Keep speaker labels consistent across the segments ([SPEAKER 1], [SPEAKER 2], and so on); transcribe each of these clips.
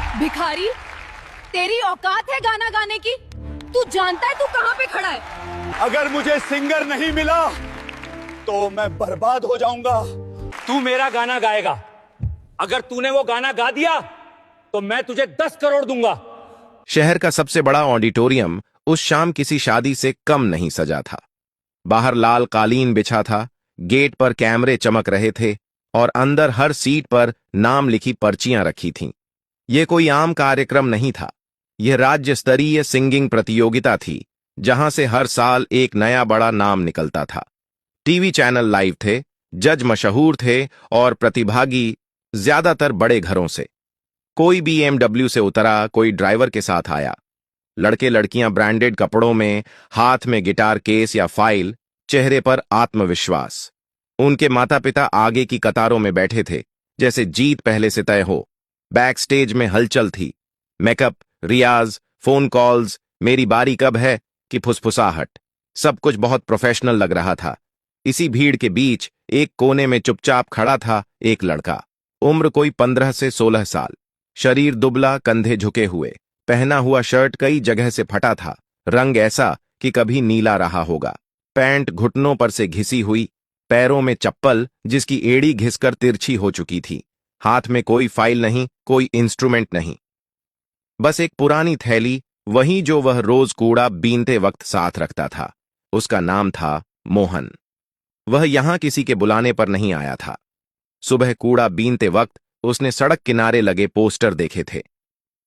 [SPEAKER 1] भिखारी, तेरी औकात है गाना गाने की? तू जानता है तू कहाँ पे खड़ा है?
[SPEAKER 2] अगर मुझे सिंगर नहीं मिला तो मैं बर्बाद हो जाऊंगा।
[SPEAKER 3] तू मेरा गाना गाएगा। अगर तूने वो गाना गा दिया तो मैं तुझे 10 करोड़ दूंगा।
[SPEAKER 4] शहर का सबसे बड़ा ऑडिटोरियम उस शाम किसी शादी से कम नहीं सजा था। बाहर लाल कालीन बिछा था, गेट पर कैमरे चमक रहे थे और अंदर हर सीट पर नाम लिखी पर्चियां रखी थीं। यह कोई आम कार्यक्रम नहीं था। यह राज्य स्तरीय सिंगिंग प्रतियोगिता थी, जहां से हर साल एक नया बड़ा नाम निकलता था। टीवी चैनल लाइव थे, जज मशहूर थे और प्रतिभागी ज्यादातर बड़े घरों से। कोई BMW से उतरा, कोई ड्राइवर के साथ आया। लड़के लड़कियां ब्रांडेड कपड़ों में, हाथ में गिटार केस या फाइल, चेहरे पर आत्मविश्वास। उनके माता पिता आगे की कतारों में बैठे थे, जैसे जीत पहले से तय हो। बैक स्टेज में हलचल थी। मेकअप, रियाज, फोन कॉल्स, मेरी बारी कब है कि फुसफुसाहट। सब कुछ बहुत प्रोफेशनल लग रहा था। इसी भीड़ के बीच एक कोने में चुपचाप खड़ा था एक लड़का। उम्र कोई 15 से 16 साल। शरीर दुबला, कंधे झुके हुए। पहना हुआ शर्ट कई जगह से फटा था, रंग ऐसा कि कभी नीला रहा होगा। पैंट घुटनों पर से घिसी हुई, पैरों में चप्पल जिसकी एड़ी घिसकर तिरछी हो चुकी थी। हाथ में कोई फाइल नहीं, कोई इंस्ट्रूमेंट नहीं, बस एक पुरानी थैली, वही जो वह रोज कूड़ा बीनते वक्त साथ रखता था। उसका नाम था मोहन। वह यहां किसी के बुलाने पर नहीं आया था। सुबह कूड़ा बीनते वक्त उसने सड़क किनारे लगे पोस्टर देखे थे।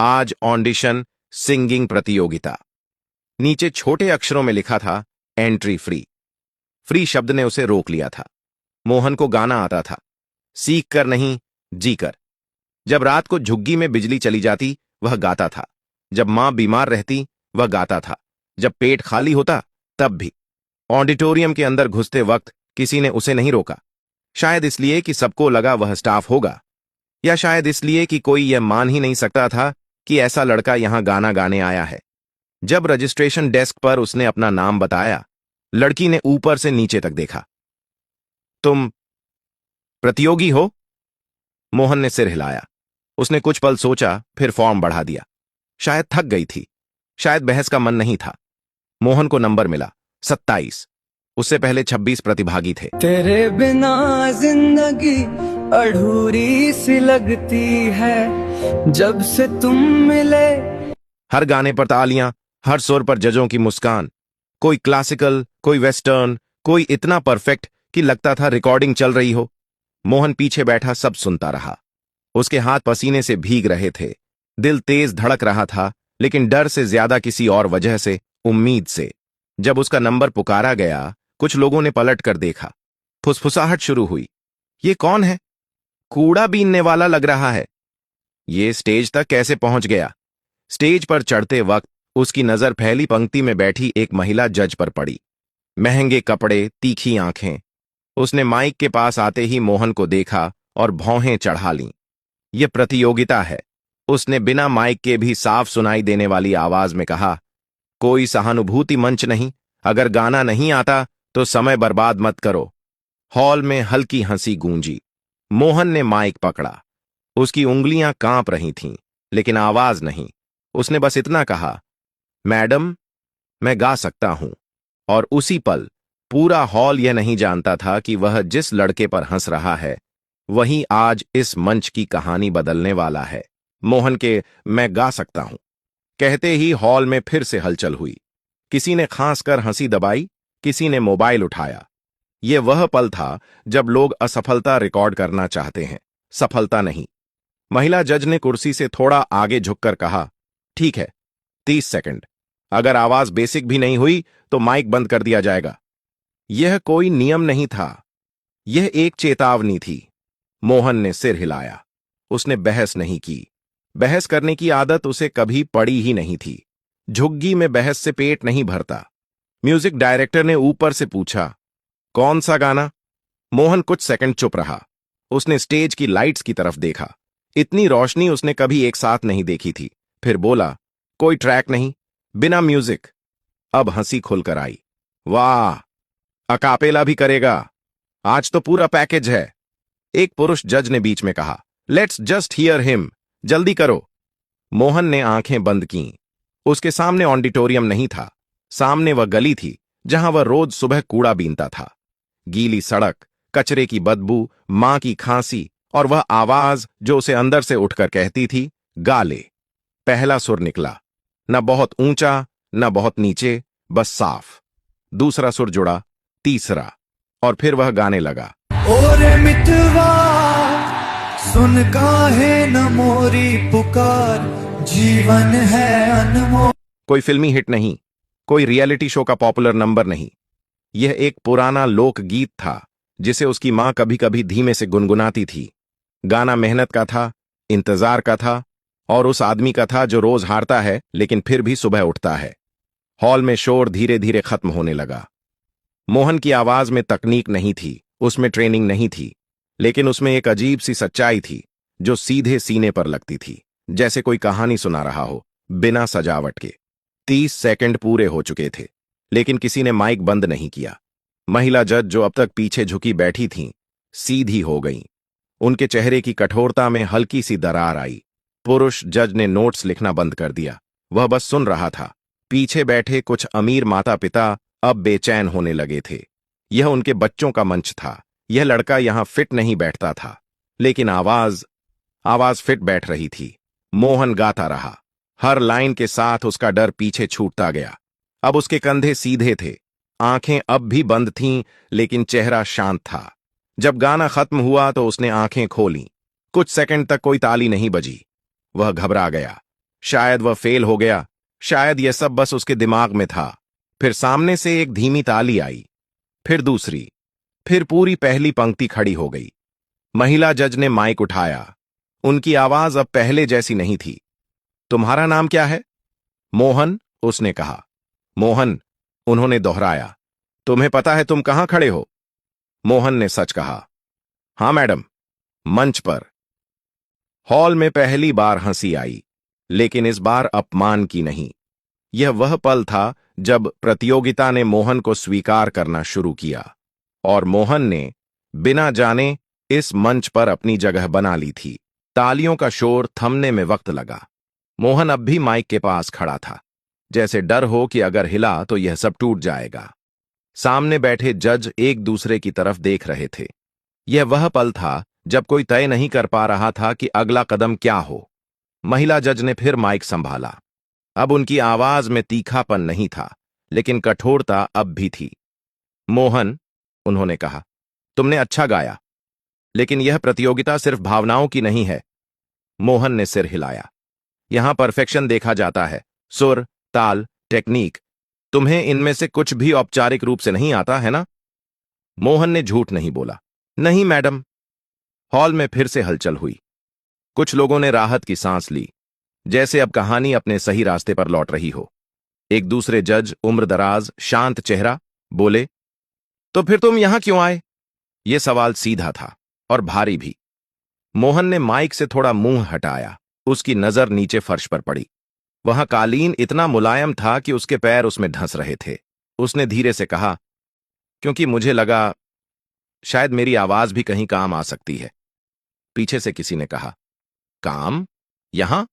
[SPEAKER 4] आज ऑडिशन सिंगिंग प्रतियोगिता। नीचे छोटे अक्षरों में लिखा था एंट्री फ्री। फ्री शब्द ने उसे रोक लिया था। मोहन को गाना आता था, सीख कर नहीं, जी कर। जब रात को झुग्गी में बिजली चली जाती, वह गाता था। जब मां बीमार रहती, वह गाता था। जब पेट खाली होता, तब भी। ऑडिटोरियम के अंदर घुसते वक्त किसी ने उसे नहीं रोका। शायद इसलिए कि सबको लगा वह स्टाफ होगा, या शायद इसलिए कि कोई यह मान ही नहीं सकता था कि ऐसा लड़का यहां गाना गाने आया है। जब रजिस्ट्रेशन डेस्क पर उसने अपना नाम बताया, लड़की ने ऊपर से नीचे तक देखा। तुम प्रतियोगी हो? मोहन ने सिर हिलाया। उसने कुछ पल सोचा, फिर फॉर्म बढ़ा दिया। शायद थक गई थी, शायद बहस का मन नहीं था। मोहन को नंबर मिला 27। उससे पहले 26 प्रतिभागी थे।
[SPEAKER 5] तेरे बिना जिंदगी अधूरी सी लगती है, जब से तुम मिले।
[SPEAKER 4] हर गाने पर तालियां, हर सुर पर जजों की मुस्कान। कोई क्लासिकल, कोई वेस्टर्न, कोई इतना परफेक्ट कि लगता था रिकॉर्डिंग चल रही हो। मोहन पीछे बैठा सब सुनता रहा। उसके हाथ पसीने से भीग रहे थे। दिल तेज धड़क रहा था, लेकिन डर से ज्यादा किसी और वजह से, उम्मीद से। जब उसका नंबर पुकारा गया, कुछ लोगों ने पलट कर देखा। फुसफुसाहट शुरू हुई। ये कौन है? कूड़ा बीनने वाला लग रहा है। ये स्टेज तक कैसे पहुंच गया? स्टेज पर चढ़ते वक्त उसकी नजर पहली पंक्ति में बैठी एक महिला जज पर पड़ी। महंगे कपड़े, तीखी आंखें। उसने माइक के पास आते ही मोहन को देखा और भौहें चढ़ा लीं। यह प्रतियोगिता है, उसने बिना माइक के भी साफ सुनाई देने वाली आवाज में कहा। कोई सहानुभूति मंच नहीं। अगर गाना नहीं आता तो समय बर्बाद मत करो। हॉल में हल्की हंसी गूंजी। मोहन ने माइक पकड़ा। उसकी उंगलियां कांप रही थीं, लेकिन आवाज नहीं। उसने बस इतना कहा, मैडम, मैं गा सकता हूं। और उसी पल पूरा हॉल यह नहीं जानता था कि वह जिस लड़के पर हंस रहा है, वही आज इस मंच की कहानी बदलने वाला है। मोहन के मैं गा सकता हूं कहते ही हॉल में फिर से हलचल हुई। किसी ने खांसकर हंसी दबाई, किसी ने मोबाइल उठाया। यह वह पल था जब लोग असफलता रिकॉर्ड करना चाहते हैं, सफलता नहीं। महिला जज ने कुर्सी से थोड़ा आगे झुककर कहा, ठीक है, 30 सेकंड। अगर आवाज बेसिक भी नहीं हुई तो माइक बंद कर दिया जाएगा। यह कोई नियम नहीं था, यह एक चेतावनी थी। मोहन ने सिर हिलाया। उसने बहस नहीं की। बहस करने की आदत उसे कभी पड़ी ही नहीं थी। झुग्गी में बहस से पेट नहीं भरता। म्यूजिक डायरेक्टर ने ऊपर से पूछा, कौन सा गाना? मोहन कुछ सेकंड चुप रहा। उसने स्टेज की लाइट्स की तरफ देखा। इतनी रोशनी उसने कभी एक साथ नहीं देखी थी। फिर बोला, कोई ट्रैक नहीं, बिना म्यूजिक। अब हंसी खुलकर आई। वाह, अकापेला भी करेगा? आज तो पूरा पैकेज है। एक पुरुष जज ने बीच में कहा, लेट्स जस्ट हियर हिम, जल्दी करो। मोहन ने आंखें बंद कीं। उसके सामने ऑडिटोरियम नहीं था, सामने वह गली थी जहां वह रोज सुबह कूड़ा बीनता था। गीली सड़क, कचरे की बदबू, मां की खांसी और वह आवाज जो उसे अंदर से उठकर कहती थी, गा ले। पहला सुर निकला, न बहुत ऊंचा न बहुत नीचे, बस साफ। दूसरा सुर जुड़ा, तीसरा, और फिर वह गाने लगा।
[SPEAKER 5] ओरे मितवा सुन काहे न मोरी पुकार, जीवन है अनमोल।
[SPEAKER 4] कोई फिल्मी हिट नहीं, कोई रियलिटी शो का पॉपुलर नंबर नहीं। यह एक पुराना लोकगीत था जिसे उसकी मां कभी कभी धीमे से गुनगुनाती थी। गाना मेहनत का था, इंतजार का था, और उस आदमी का था जो रोज हारता है लेकिन फिर भी सुबह उठता है। हॉल में शोर धीरे धीरे खत्म होने लगा। मोहन की आवाज में तकनीक नहीं थी, उसमें ट्रेनिंग नहीं थी, लेकिन उसमें एक अजीब सी सच्चाई थी जो सीधे सीने पर लगती थी, जैसे कोई कहानी सुना रहा हो बिना सजावट के। 30 सेकंड पूरे हो चुके थे, लेकिन किसी ने माइक बंद नहीं किया। महिला जज जो अब तक पीछे झुकी बैठी थीं, सीधी हो गईं। उनके चेहरे की कठोरता में हल्की सी दरार आई। पुरुष जज ने नोट्स लिखना बंद कर दिया, वह बस सुन रहा था। पीछे बैठे कुछ अमीर माता पिता अब बेचैन होने लगे थे। यह उनके बच्चों का मंच था। यह लड़का यहां फिट नहीं बैठता था, लेकिन आवाज फिट बैठ रही थी। मोहन गाता रहा, हर लाइन के साथ उसका डर पीछे छूटता गया। अब उसके कंधे सीधे थे, आंखें अब भी बंद थीं, लेकिन चेहरा शांत था। जब गाना खत्म हुआ तो उसने आंखें खोलीं। कुछ सेकंड तक कोई ताली नहीं बजी। वह घबरा गया। शायद वह फेल हो गया, शायद यह सब बस उसके दिमाग में था। फिर सामने से एक धीमी ताली आई, फिर दूसरी, फिर पूरी पहली पंक्ति खड़ी हो गई। महिला जज ने माइक उठाया। उनकी आवाज अब पहले जैसी नहीं थी। तुम्हारा नाम क्या है? मोहन, उसने कहा। मोहन, उन्होंने दोहराया। तुम्हें पता है तुम कहां खड़े हो? मोहन ने सच कहा। हां मैडम, मंच पर। हॉल में पहली बार हंसी आई, लेकिन इस बार अपमान की नहीं। यह वह पल था जब प्रतियोगिता ने मोहन को स्वीकार करना शुरू किया, और मोहन ने बिना जाने इस मंच पर अपनी जगह बना ली थी। तालियों का शोर थमने में वक्त लगा। मोहन अब भी माइक के पास खड़ा था, जैसे डर हो कि अगर हिला तो यह सब टूट जाएगा। सामने बैठे जज एक दूसरे की तरफ देख रहे थे। यह वह पल था जब कोई तय नहीं कर पा रहा था कि अगला कदम क्या हो। महिला जज ने फिर माइक संभाला। अब उनकी आवाज में तीखापन नहीं था, लेकिन कठोरता अब भी थी। मोहन, उन्होंने कहा, तुमने अच्छा गाया, लेकिन यह प्रतियोगिता सिर्फ भावनाओं की नहीं है। मोहन ने सिर हिलाया। यहां परफेक्शन देखा जाता है, सुर, ताल, टेक्निक। तुम्हें इनमें से कुछ भी औपचारिक रूप से नहीं आता है ना? मोहन ने झूठ नहीं बोला। नहीं मैडम। हॉल में फिर से हलचल हुई। कुछ लोगों ने राहत की सांस ली, जैसे अब कहानी अपने सही रास्ते पर लौट रही हो। एक दूसरे जज, उम्रदराज, शांत चेहरा, बोले, तो फिर तुम यहां क्यों आए? यह सवाल सीधा था और भारी भी। मोहन ने माइक से थोड़ा मुंह हटाया। उसकी नजर नीचे फर्श पर पड़ी। वहां कालीन इतना मुलायम था कि उसके पैर उसमें ढंस रहे थे। उसने धीरे से कहा, क्योंकि मुझे लगा शायद मेरी आवाज भी कहीं काम आ सकती है। पीछे से किसी ने कहा, काम? यहां?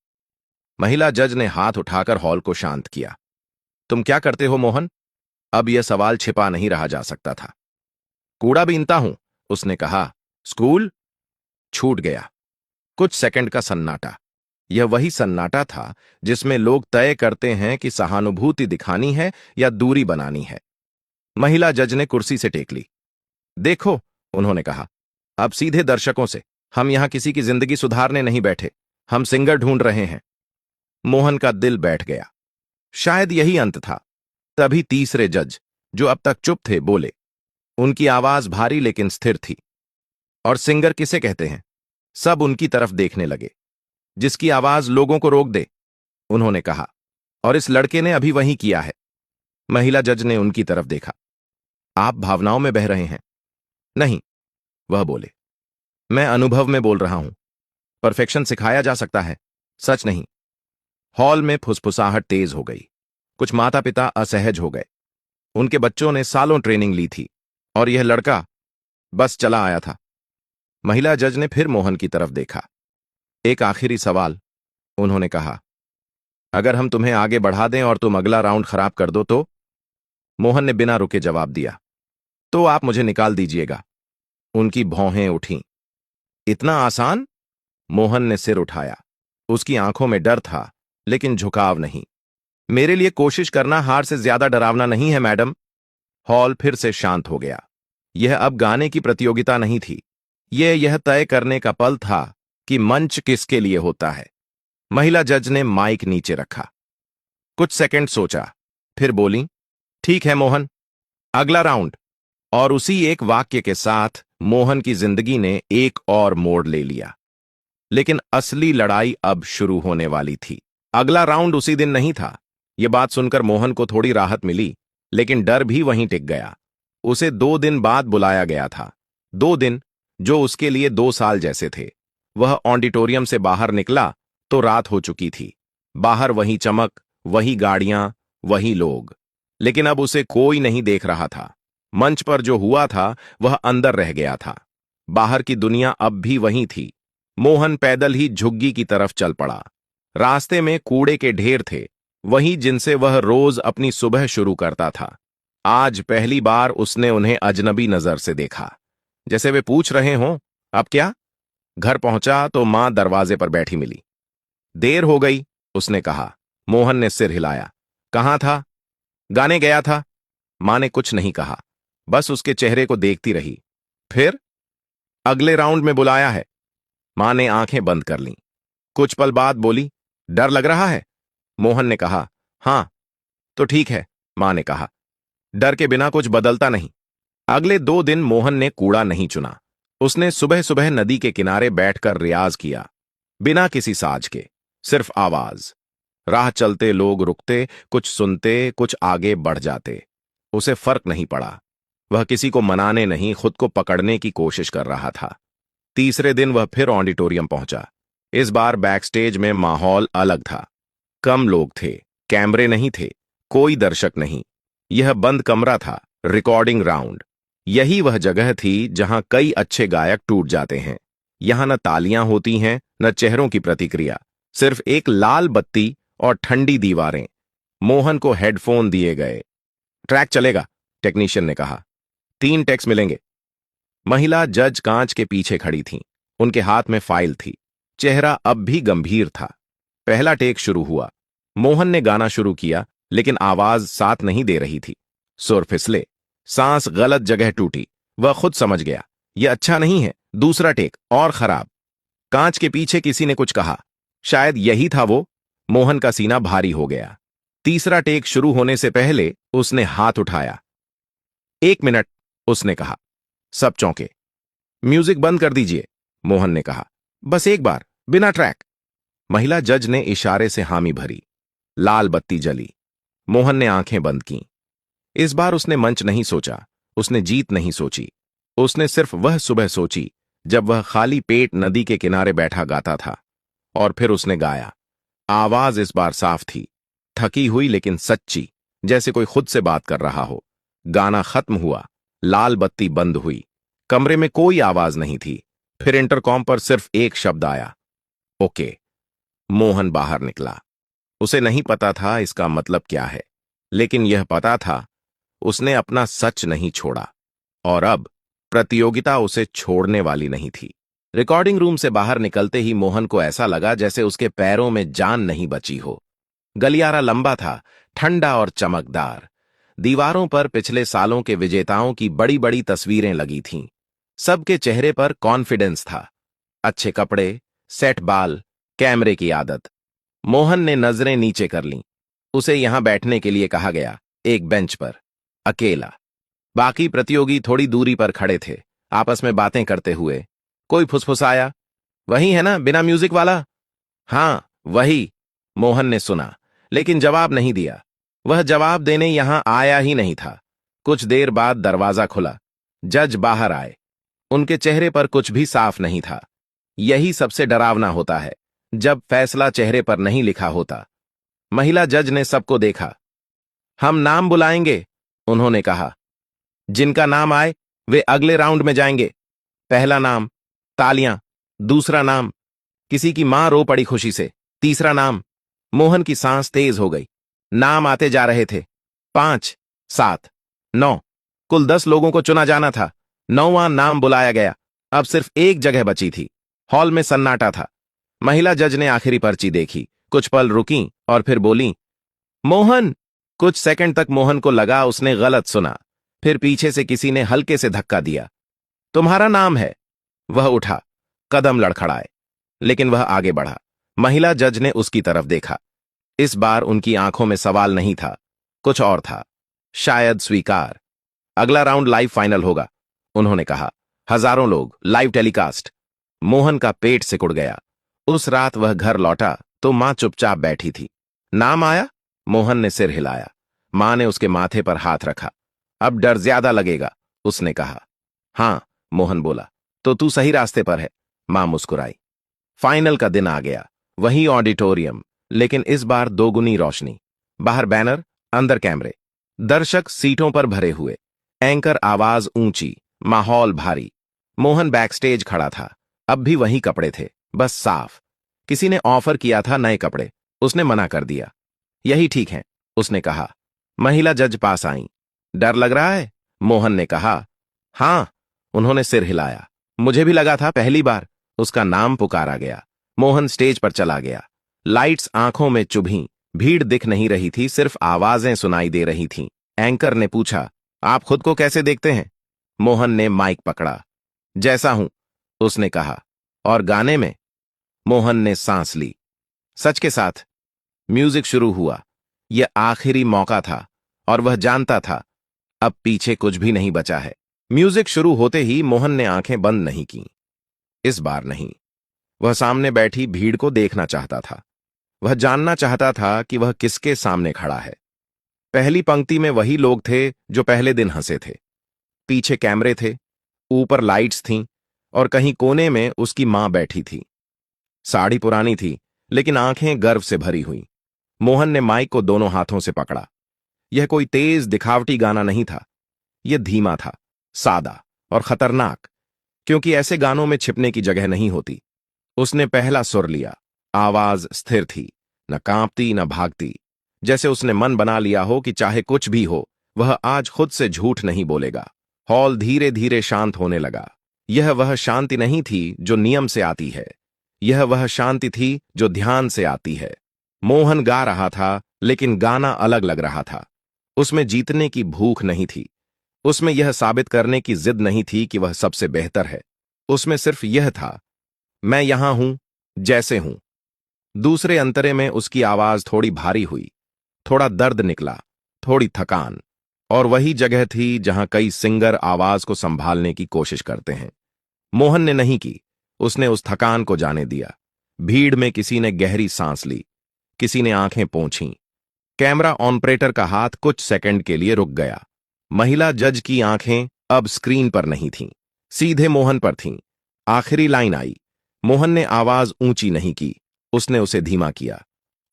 [SPEAKER 4] महिला जज ने हाथ उठाकर हॉल को शांत किया। तुम क्या करते हो मोहन? अब यह सवाल छिपा नहीं रहा जा सकता था। कूड़ा बीनता हूं, उसने कहा। स्कूल? छूट गया। कुछ सेकंड का सन्नाटा। यह वही सन्नाटा था जिसमें लोग तय करते हैं कि सहानुभूति दिखानी है या दूरी बनानी है। महिला जज ने कुर्सी से टेक ली। देखो, उन्होंने कहा, अब सीधे दर्शकों से। हम यहां किसी की जिंदगी सुधारने नहीं बैठे, हम सिंगर ढूंढ रहे हैं। मोहन का दिल बैठ गया। शायद यही अंत था। तभी तीसरे जज, जो अब तक चुप थे, बोले। उनकी आवाज भारी लेकिन स्थिर थी। और सिंगर किसे कहते हैं? सब उनकी तरफ देखने लगे। जिसकी आवाज लोगों को रोक दे, उन्होंने कहा। और इस लड़के ने अभी वही किया है। महिला जज ने उनकी तरफ देखा। आप भावनाओं में बह रहे हैं? नहीं, वह बोले। मैं अनुभव में बोल रहा हूं। परफेक्शन सिखाया जा सकता है, सच नहीं। हॉल में फुसफुसाहट तेज हो गई। कुछ माता पिता असहज हो गए। उनके बच्चों ने सालों ट्रेनिंग ली थी, और यह लड़का बस चला आया था। महिला जज ने फिर मोहन की तरफ देखा। एक आखिरी सवाल, उन्होंने कहा। अगर हम तुम्हें आगे बढ़ा दें और तुम अगला राउंड खराब कर दो तो? मोहन ने बिना रुके जवाब दिया। तो आप मुझे निकाल दीजिएगा। उनकी भौहें उठीं। इतना आसान? मोहन ने सिर उठाया। उसकी आंखों में डर था, लेकिन झुकाव नहीं। मेरे लिए कोशिश करना हार से ज्यादा डरावना नहीं है, मैडम। हॉल फिर से शांत हो गया। यह अब गाने की प्रतियोगिता नहीं थी। यह तय करने का पल था कि मंच किसके लिए होता है। महिला जज ने माइक नीचे रखा। कुछ सेकंड सोचा, फिर बोली, ठीक है मोहन, अगला राउंड। और उसी एक वाक्य के साथ मोहन की जिंदगी ने एक और मोड़ ले लिया। लेकिन असली लड़ाई अब शुरू होने वाली थी। अगला राउंड उसी दिन नहीं था। यह बात सुनकर मोहन को थोड़ी राहत मिली, लेकिन डर भी वहीं टिक गया। उसे 2 दिन बाद बुलाया गया था। 2 दिन जो उसके लिए 2 साल जैसे थे। वह ऑडिटोरियम से बाहर निकला तो रात हो चुकी थी। बाहर वही चमक, वही गाड़ियां, वही लोग। लेकिन अब उसे कोई नहीं देख रहा था। मंच पर जो हुआ था वह अंदर रह गया था। बाहर की दुनिया अब भी वही थी। मोहन पैदल ही झुग्गी की तरफ चल पड़ा। रास्ते में कूड़े के ढेर थे, वही जिनसे वह रोज अपनी सुबह शुरू करता था। आज पहली बार उसने उन्हें अजनबी नजर से देखा, जैसे वे पूछ रहे हों, अब क्या? घर पहुंचा तो मां दरवाजे पर बैठी मिली। देर हो गई, उसने कहा। मोहन ने सिर हिलाया। कहां था? गाने गया था। मां ने कुछ नहीं कहा, बस उसके चेहरे को देखती रही। फिर? अगले राउंड में बुलाया है। मां ने आंखें बंद कर लीं। कुछ पल बाद बोली, डर लग रहा है? मोहन ने कहा, हां। तो ठीक है, मां ने कहा। डर के बिना कुछ बदलता नहीं। अगले 2 दिन मोहन ने कूड़ा नहीं चुना। उसने सुबह सुबह नदी के किनारे बैठकर रियाज किया, बिना किसी साज के, सिर्फ आवाज। राह चलते लोग रुकते, कुछ सुनते, कुछ आगे बढ़ जाते। उसे फर्क नहीं पड़ा। वह किसी को मनाने नहीं, खुद को पकड़ने की कोशिश कर रहा था। तीसरे दिन वह फिर ऑडिटोरियम पहुंचा। इस बार बैकस्टेज में माहौल अलग था। कम लोग थे, कैमरे नहीं थे, कोई दर्शक नहीं। यह बंद कमरा था, रिकॉर्डिंग राउंड। यही वह जगह थी जहां कई अच्छे गायक टूट जाते हैं। यहां न तालियां होती हैं, न चेहरों की प्रतिक्रिया, सिर्फ एक लाल बत्ती और ठंडी दीवारें। मोहन को हेडफोन दिए गए। ट्रैक चलेगा, टेक्नीशियन ने कहा। 3 टेक्स मिलेंगे। महिला जज कांच के पीछे खड़ी थीं। उनके हाथ में फाइल थी। चेहरा अब भी गंभीर था। पहला टेक शुरू हुआ। मोहन ने गाना शुरू किया, लेकिन आवाज साथ नहीं दे रही थी। सुर फिसले, सांस गलत जगह टूटी। वह खुद समझ गया, यह अच्छा नहीं है। दूसरा टेक और खराब। कांच के पीछे किसी ने कुछ कहा, शायद यही था वो। मोहन का सीना भारी हो गया। तीसरा टेक शुरू होने से पहले उसने हाथ उठाया। 1 मिनट, उसने कहा। सब चौंके। म्यूजिक बंद कर दीजिए, मोहन ने कहा। बस एक बार, बिना ट्रैक। महिला जज ने इशारे से हामी भरी। लाल बत्ती जली। मोहन ने आंखें बंद कीं। इस बार उसने मंच नहीं सोचा, उसने जीत नहीं सोची। उसने सिर्फ वह सुबह सोची जब वह खाली पेट नदी के किनारे बैठा गाता था। और फिर उसने गाया। आवाज इस बार साफ थी, थकी हुई लेकिन सच्ची, जैसे कोई खुद से बात कर रहा हो। गाना खत्म हुआ। लाल बत्ती बंद हुई। कमरे में कोई आवाज नहीं थी। फिर इंटरकॉम पर सिर्फ एक शब्द आया, ओके। मोहन बाहर निकला। उसे नहीं पता था इसका मतलब क्या है, लेकिन यह पता था उसने अपना सच नहीं छोड़ा। और अब प्रतियोगिता उसे छोड़ने वाली नहीं थी। रिकॉर्डिंग रूम से बाहर निकलते ही मोहन को ऐसा लगा जैसे उसके पैरों में जान नहीं बची हो। गलियारा लंबा था, ठंडा और चमकदार। दीवारों पर पिछले सालों के विजेताओं की बड़ी बड़ी तस्वीरें लगी थीं। सबके चेहरे पर कॉन्फिडेंस था। अच्छे कपड़े, सेट बाल, कैमरे की आदत। मोहन ने नजरें नीचे कर लीं। उसे यहां बैठने के लिए कहा गया, एक बेंच पर, अकेला। बाकी प्रतियोगी थोड़ी दूरी पर खड़े थे, आपस में बातें करते हुए। कोई फुसफुसाया, वही है ना, बिना म्यूजिक वाला? हां, वही, मोहन ने सुना, लेकिन जवाब नहीं दिया। वह जवाब देने यहां आया ही नहीं था। कुछ देर बाद दरवाजा खुला। जज बाहर आए। उनके चेहरे पर कुछ भी साफ नहीं था। यही सबसे डरावना होता है, जब फैसला चेहरे पर नहीं लिखा होता। महिला जज ने सबको देखा। हम नाम बुलाएंगे, उन्होंने कहा। जिनका नाम आए वे अगले राउंड में जाएंगे। पहला नाम, तालियां। दूसरा नाम, किसी की मां रो पड़ी खुशी से। तीसरा नाम, मोहन की सांस तेज हो गई। नाम आते जा रहे थे। 5, 7, 9, कुल 10 लोगों को चुना जाना था। 9वां नाम बुलाया गया। अब सिर्फ एक जगह बची थी। हॉल में सन्नाटा था। महिला जज ने आखिरी पर्ची देखी, कुछ पल रुकी और फिर बोली, मोहन। कुछ सेकंड तक मोहन को लगा उसने गलत सुना। फिर पीछे से किसी ने हल्के से धक्का दिया। तुम्हारा नाम है। वह उठा, कदम लड़खड़ाए, लेकिन वह आगे बढ़ा। महिला जज ने उसकी तरफ देखा। इस बार उनकी आंखों में सवाल नहीं था, कुछ और था, शायद स्वीकार। अगला राउंड लाइव फाइनल होगा, उन्होंने कहा। हजारों लोग, लाइव टेलीकास्ट। मोहन का पेट सिकुड़ गया। उस रात वह घर लौटा तो मां चुपचाप बैठी थी। नाम आया? मोहन ने सिर हिलाया। मां ने उसके माथे पर हाथ रखा। अब डर ज्यादा लगेगा, उसने कहा। हां, मोहन बोला। तो तू सही रास्ते पर है, मां मुस्कुराई। फाइनल का दिन आ गया। वही ऑडिटोरियम, लेकिन इस बार दोगुनी रोशनी। बाहर बैनर, अंदर कैमरे। दर्शक सीटों पर भरे हुए। एंकर आवाज ऊंची, माहौल भारी। मोहन बैकस्टेज खड़ा था। अब भी वही कपड़े थे, बस साफ। किसी ने ऑफर किया था नए कपड़े, उसने मना कर दिया। यही ठीक है, उसने कहा। महिला जज पास आई। डर लग रहा है? मोहन ने कहा। हां, उन्होंने सिर हिलाया। मुझे भी लगा था पहली बार। उसका नाम पुकारा गया। मोहन स्टेज पर चला गया। लाइट्स आंखों में चुभीं। भीड़ दिख नहीं रही थी, सिर्फ आवाजें सुनाई दे रही थीं। एंकर ने पूछा, आप खुद को कैसे देखते हैं? मोहन ने माइक पकड़ा। जैसा हूं, उसने कहा। और गाने में? मोहन ने सांस ली। सच के साथ। म्यूजिक शुरू हुआ। यह आखिरी मौका था और वह जानता था अब पीछे कुछ भी नहीं बचा है। म्यूजिक शुरू होते ही मोहन ने आंखें बंद नहीं की। इस बार नहीं। वह सामने बैठी भीड़ को देखना चाहता था। वह जानना चाहता था कि वह किसके सामने खड़ा है। पहली पंक्ति में वही लोग थे जो पहले दिन हंसे थे। पीछे कैमरे थे, ऊपर लाइट्स थीं और कहीं कोने में उसकी मां बैठी थी। साड़ी पुरानी थी, लेकिन आंखें गर्व से भरी हुई। मोहन ने माइक को दोनों हाथों से पकड़ा। यह कोई तेज दिखावटी गाना नहीं था। यह धीमा था, सादा और खतरनाक, क्योंकि ऐसे गानों में छिपने की जगह नहीं होती। उसने पहला सुर लिया। आवाज स्थिर थी, न कांपती न भागती, जैसे उसने मन बना लिया हो कि चाहे कुछ भी हो, वह आज खुद से झूठ नहीं बोलेगा। हॉल धीरे धीरे शांत होने लगा। यह वह शांति नहीं थी जो नियम से आती है। यह वह शांति थी जो ध्यान से आती है। मोहन गा रहा था, लेकिन गाना अलग लग रहा था। उसमें जीतने की भूख नहीं थी। उसमें यह साबित करने की जिद नहीं थी कि वह सबसे बेहतर है। उसमें सिर्फ यह था, मैं यहां हूं, जैसे हूं। दूसरे अंतरे में उसकी आवाज थोड़ी भारी हुई, थोड़ा दर्द निकला, थोड़ी थकान। और वही जगह थी जहां कई सिंगर आवाज को संभालने की कोशिश करते हैं। मोहन ने नहीं की। उसने उस थकान को जाने दिया। भीड़ में किसी ने गहरी सांस ली, किसी ने आंखें पोंछीं। कैमरा ऑपरेटर का हाथ कुछ सेकंड के लिए रुक गया। महिला जज की आंखें अब स्क्रीन पर नहीं थीं, सीधे मोहन पर थीं। आखिरी लाइन आई। मोहन ने आवाज ऊंची नहीं की, उसने उसे धीमा किया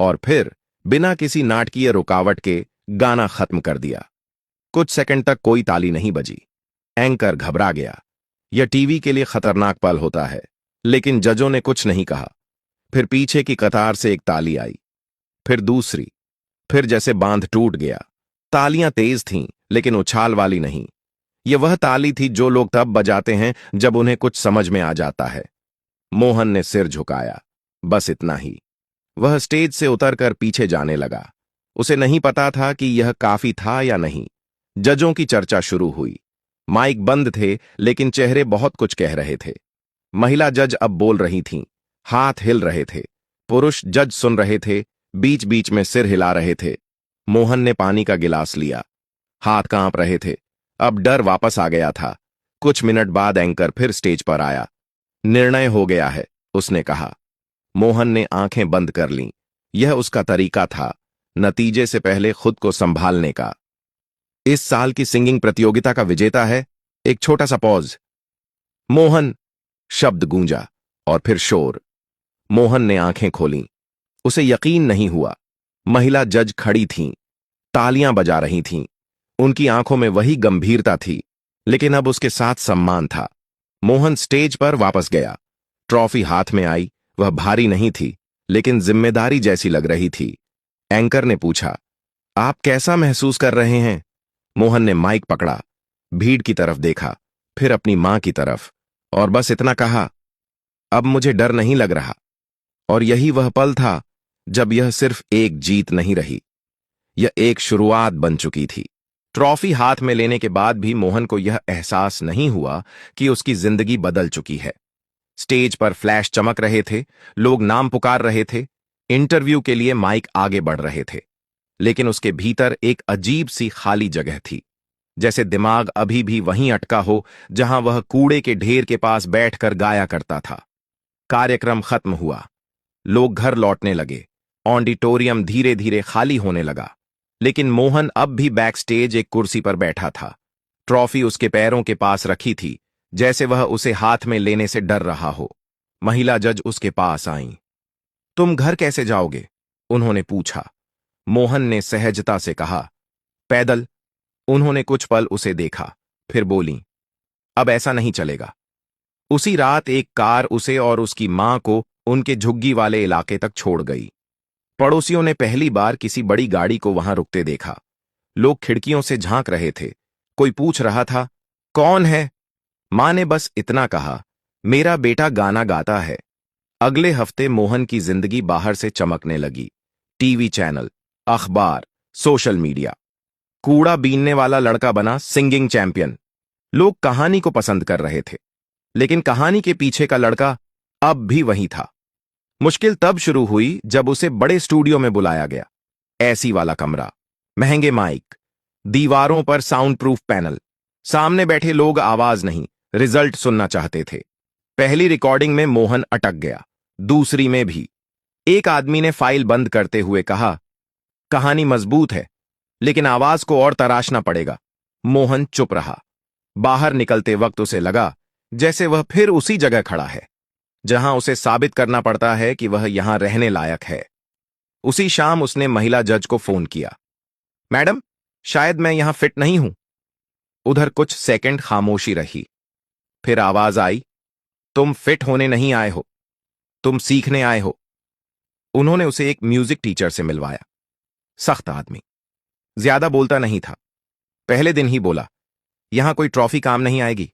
[SPEAKER 4] और फिर बिना किसी नाटकीय रुकावट के गाना खत्म कर दिया। कुछ सेकंड तक कोई ताली नहीं बजी। एंकर घबरा गया। यह टीवी के लिए खतरनाक पल होता है, लेकिन जजों ने कुछ नहीं कहा। फिर पीछे की कतार से एक ताली आई, फिर दूसरी, फिर जैसे बांध टूट गया। तालियां तेज थीं, लेकिन उछाल वाली नहीं। यह वह ताली थी जो लोग तब बजाते हैं जब उन्हें कुछ समझ में आ जाता है। मोहन ने सिर झुकाया, बस इतना ही। वह स्टेज से उतरकर पीछे जाने लगा। उसे नहीं पता था कि यह काफी था या नहीं। जजों की चर्चा शुरू हुई। माइक बंद थे, लेकिन चेहरे बहुत कुछ कह रहे थे। महिला जज अब बोल रही थीं, हाथ हिल रहे थे। पुरुष जज सुन रहे थे, बीच बीच में सिर हिला रहे थे। मोहन ने पानी का गिलास लिया। हाथ कांप रहे थे। अब डर वापस आ गया था। कुछ मिनट बाद एंकर फिर स्टेज पर आया। निर्णय हो गया है, उसने कहा। मोहन ने आंखें बंद कर लीं। यह उसका तरीका था, नतीजे से पहले खुद को संभालने का। इस साल की सिंगिंग प्रतियोगिता का विजेता है। एक छोटा सा पॉज। मोहन शब्द गूंजा और फिर शोर। मोहन ने आंखें खोलीं। उसे यकीन नहीं हुआ। महिला जज खड़ी थीं, तालियां बजा रही थीं। उनकी आंखों में वही गंभीरता थी, लेकिन अब उसके साथ सम्मान था। मोहन स्टेज पर वापस गया। ट्रॉफी हाथ में आई। वह भारी नहीं थी, लेकिन जिम्मेदारी जैसी लग रही थी। एंकर ने पूछा, आप कैसा महसूस कर रहे हैं? मोहन ने माइक पकड़ा, भीड़ की तरफ देखा, फिर अपनी मां की तरफ, और बस इतना कहा, अब मुझे डर नहीं लग रहा। और यही वह पल था जब यह सिर्फ एक जीत नहीं रही, यह एक शुरुआत बन चुकी थी। ट्रॉफी हाथ में लेने के बाद भी मोहन को यह एहसास नहीं हुआ कि उसकी जिंदगी बदल चुकी है। स्टेज पर फ्लैश चमक रहे थे, लोग नाम पुकार रहे थे, इंटरव्यू के लिए माइक आगे बढ़ रहे थे, लेकिन उसके भीतर एक अजीब सी खाली जगह थी, जैसे दिमाग अभी भी वहीं अटका हो जहां वह कूड़े के ढेर के पास बैठकर गाया करता था। कार्यक्रम खत्म हुआ, लोग घर लौटने लगे, ऑडिटोरियम धीरे धीरे खाली होने लगा, लेकिन मोहन अब भी बैक स्टेज एक कुर्सी पर बैठा था। ट्रॉफी उसके पैरों के पास रखी थी, जैसे वह उसे हाथ में लेने से डर रहा हो। महिला जज उसके पास आईं। तुम घर कैसे जाओगे? उन्होंने पूछा। मोहन ने सहजता से कहा, पैदल। उन्होंने कुछ पल उसे देखा, फिर बोली, अब ऐसा नहीं चलेगा। उसी रात एक कार उसे और उसकी मां को उनके झुग्गी वाले इलाके तक छोड़ गई। पड़ोसियों ने पहली बार किसी बड़ी गाड़ी को वहां रुकते देखा। लोग खिड़कियों से झांक रहे थे, कोई पूछ रहा था, कौन है? मां ने बस इतना कहा, मेरा बेटा गाना गाता है। अगले हफ्ते मोहन की जिंदगी बाहर से चमकने लगी। टीवी चैनल, अखबार, सोशल मीडिया। कूड़ा बीनने वाला लड़का बना सिंगिंग चैंपियन। लोग कहानी को पसंद कर रहे थे, लेकिन कहानी के पीछे का लड़का अब भी वही था। मुश्किल तब शुरू हुई जब उसे बड़े स्टूडियो में बुलाया गया। एसी वाला कमरा, महंगे माइक, दीवारों पर साउंड प्रूफ पैनल, सामने बैठे लोग आवाज नहीं, रिजल्ट सुनना चाहते थे। पहली रिकॉर्डिंग में मोहन अटक गया, दूसरी में भी। एक आदमी ने फाइल बंद करते हुए कहा, कहानी मजबूत है, लेकिन आवाज को और तराशना पड़ेगा। मोहन चुप रहा। बाहर निकलते वक्त उसे लगा जैसे वह फिर उसी जगह खड़ा है, जहां उसे साबित करना पड़ता है कि वह यहां रहने लायक है। उसी शाम उसने महिला जज को फोन किया, मैडम, शायद मैं यहां फिट नहीं हूं। उधर कुछ सेकंड खामोशी रही, फिर आवाज आई, तुम फिट होने नहीं आए हो, तुम सीखने आए हो। उन्होंने उसे एक म्यूजिक टीचर से मिलवाया। सख्त आदमी, ज्यादा बोलता नहीं था। पहले दिन ही बोला, यहां कोई ट्रॉफी काम नहीं आएगी।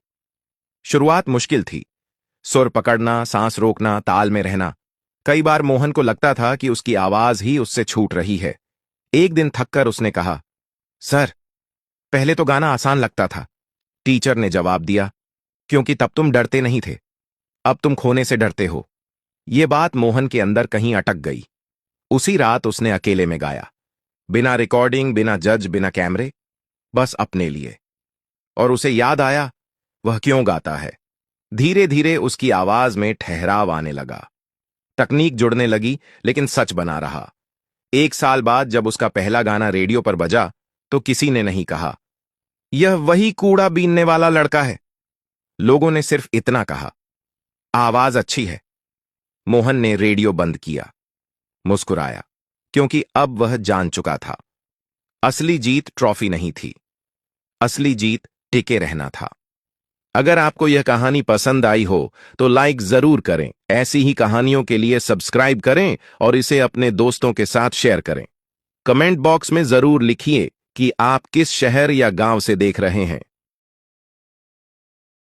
[SPEAKER 4] शुरुआत मुश्किल थी, सुर पकड़ना, सांस रोकना, ताल में रहना। कई बार मोहन को लगता था कि उसकी आवाज ही उससे छूट रही है। एक दिन थककर उसने कहा, सर, पहले तो गाना आसान लगता था। टीचर ने जवाब दिया, क्योंकि तब तुम डरते नहीं थे, अब तुम खोने से डरते हो। ये बात मोहन के अंदर कहीं अटक गई। उसी रात उसने अकेले में गाया, बिना रिकॉर्डिंग, बिना जज, बिना कैमरे, बस अपने लिए। और उसे याद आया वह क्यों गाता है। धीरे धीरे उसकी आवाज में ठहराव आने लगा। तकनीक जुड़ने लगी, लेकिन सच बना रहा। 1 साल बाद जब उसका पहला गाना रेडियो पर बजा, तो किसी ने नहीं कहा, यह वही कूड़ा बीनने वाला लड़का है। लोगों ने सिर्फ इतना कहा, आवाज अच्छी है। मोहन ने रेडियो बंद किया, मुस्कुराया, क्योंकि अब वह जान चुका था, असली जीत ट्रॉफी नहीं थी, असली जीत टिके रहना था। अगर आपको यह कहानी पसंद आई हो तो लाइक जरूर करें। ऐसी ही कहानियों के लिए सब्सक्राइब करें और इसे अपने दोस्तों के साथ शेयर करें। कमेंट बॉक्स में जरूर लिखिए कि आप किस शहर या गांव से देख रहे हैं।